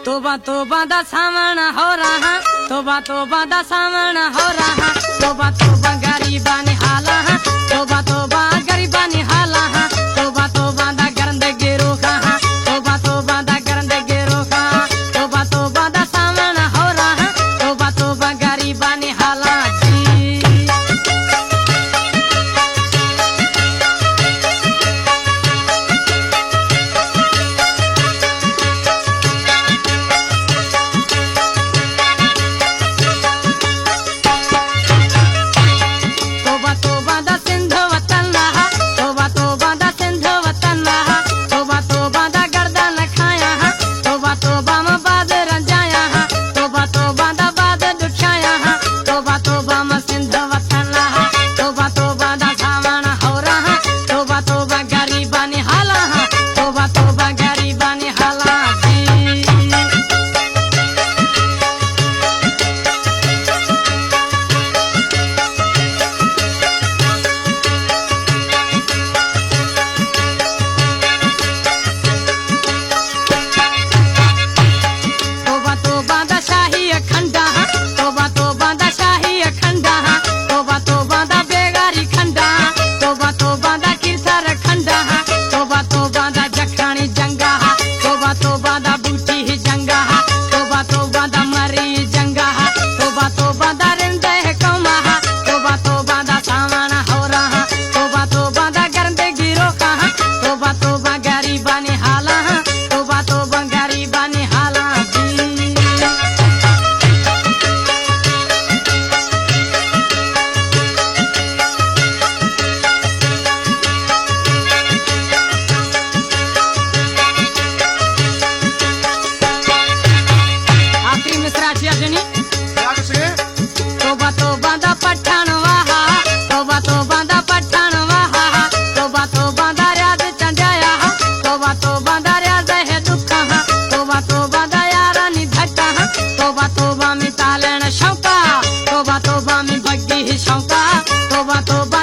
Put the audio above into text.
तोबा तोबा दा सावन हो रहा, तोबा तोबा दा सावन हो रहा, तोबा तोबा गरीबा निहाला, तोबा तोबा गरीबा निहाला, तोबा तोबा दा गरंद गिरो कहा, तोबा तोबा दा गरंद गिरो कहा, तोबा तोबा दा सावन हो रहा, तोबा तोबा गरीबा निहाला। तोबा तोबा दा पठान वाहा, तोबा तोबा दा पठान वाहा, तोबा तोबा दा याद चंजाया, तोबा तोबा दा याद है दुखा, तोबा तोबा दा यारा नि धक्का, तोबा तोबा में तालन शौका, तोबा तोबा में भग्गी शौका, तोबा तोबा